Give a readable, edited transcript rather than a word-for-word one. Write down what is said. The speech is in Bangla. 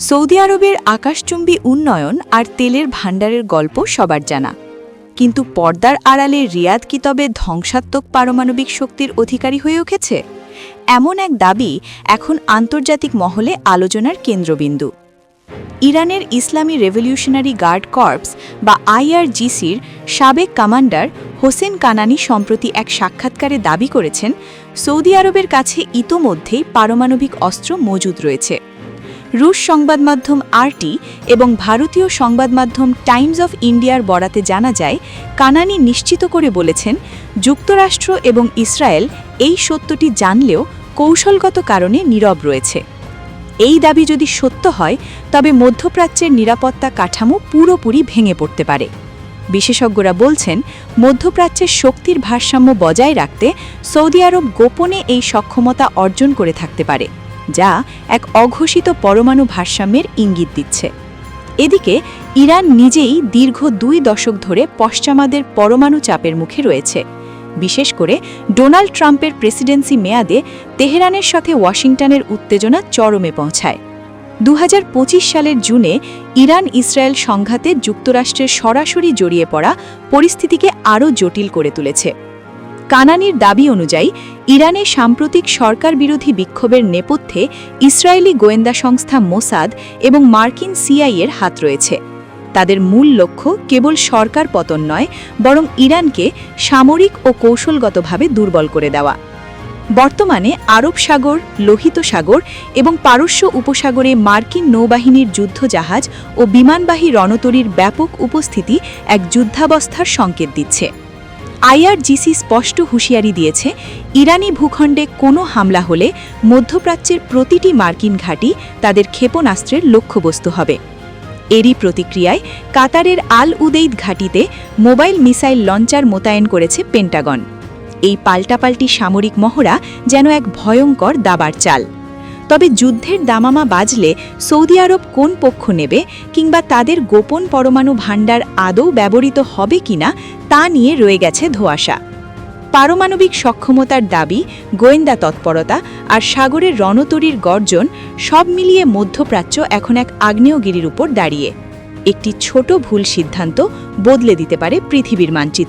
সৌদি আরবের আকাশচুম্বী উন্নয়ন আর তেলের ভাণ্ডারের গল্প সবার জানা, কিন্তু পর্দার আড়ালে রিয়াদ কি তবে ধ্বংসাত্মক পারমাণবিক শক্তির অধিকারী হয়ে উঠেছে? এমন এক দাবি এখন আন্তর্জাতিক মহলে আলোচনার কেন্দ্রবিন্দু। ইরানের ইসলামী রেভলিউশনারি গার্ড কর্পস বা IRGCর সাবেক কমান্ডার হোসেন কানানি সম্প্রতি এক সাক্ষাৎকারে দাবি করেছেন, সৌদি আরবের কাছে ইতোমধ্যেই পারমাণবিক অস্ত্র মজুদ রয়েছে। রুশ সংবাদমাধ্যম RT এবং ভারতীয় সংবাদমাধ্যম টাইমস অফ ইন্ডিয়ার বরাতে জানা যায়, কানানি নিশ্চিত করে বলেছেন, যুক্তরাষ্ট্র এবং ইসরায়েল এই সত্যটি জানলেও কৌশলগত কারণে নীরব রয়েছে। এই দাবি যদি সত্য হয়, তবে মধ্যপ্রাচ্যের নিরাপত্তা কাঠামো পুরোপুরি ভেঙে পড়তে পারে। বিশেষজ্ঞরা বলছেন, মধ্যপ্রাচ্যের শক্তির ভারসাম্য বজায় রাখতে সৌদি আরব গোপনে এই সক্ষমতা অর্জন করে থাকতে পারে, যা এক অঘোষিত পরমাণু ভারসাম্যের ইঙ্গিত দিচ্ছে। এদিকে ইরান নিজেই দীর্ঘ 2 দশক ধরে পশ্চিমাদের পরমাণু চাপের মুখে রয়েছে। বিশেষ করে ডোনাল্ড ট্রাম্পের প্রেসিডেন্সি মেয়াদে তেহরানের সাথে ওয়াশিংটনের উত্তেজনা চরমে পৌঁছায়। 2025 সালের জুনে ইরান ইসরায়েল সংঘাতে যুক্তরাষ্ট্রের সরাসরি জড়িয়ে পড়া পরিস্থিতিকে আরও জটিল করে তুলেছে। কানানির দাবি অনুযায়ী, ইরানে সাম্প্রতিক সরকার বিরোধী বিক্ষোভের নেপথ্যে ইসরায়েলি গোয়েন্দা সংস্থা মোসাদ এবং মার্কিন CIA-এর হাত রয়েছে। তাদের মূল লক্ষ্য কেবল সরকার পতন নয়, বরং ইরানকে সামরিক ও কৌশলগতভাবে দুর্বল করে দেওয়া। বর্তমানে আরব সাগর, লোহিত সাগর এবং পারস্য উপসাগরে মার্কিন নৌবাহিনীর যুদ্ধজাহাজ ও বিমানবাহী রণতরীর ব্যাপক উপস্থিতি এক যুদ্ধাবস্থার সংকেত দিচ্ছে। IRGC স্পষ্ট হুঁশিয়ারি দিয়েছে, ইরানি ভূখণ্ডে কোনো হামলা হলে মধ্যপ্রাচ্যের প্রতিটি মার্কিন ঘাঁটি তাদের ক্ষেপণাস্ত্রের লক্ষ্যবস্তু হবে। এরই প্রতিক্রিয়ায় কাতারের আল উদেইদ ঘাঁটিতে মোবাইল মিসাইল লঞ্চার মোতায়েন করেছে পেন্টাগন। এই পাল্টাপাল্টি সামরিক মহড়া যেন এক ভয়ঙ্কর দাবার চাল। তবে যুদ্ধের দামামা বাজলে সৌদি আরব কোন পক্ষ নেবে, কিংবা তাদের গোপন পরমাণু ভাণ্ডার আদৌ ব্যবহৃত হবে কিনা, তা নিয়ে রয়ে গেছে ধোঁয়াশা। পারমাণবিক সক্ষমতার দাবি, গোয়েন্দা তৎপরতা আর সাগরের রণতরীর গর্জন সব মিলিয়ে মধ্যপ্রাচ্য এখন এক আগ্নেয়গিরির উপর দাঁড়িয়ে। একটি ছোট ভুল সিদ্ধান্ত বদলে দিতে পারে পৃথিবীর মানচিত্র।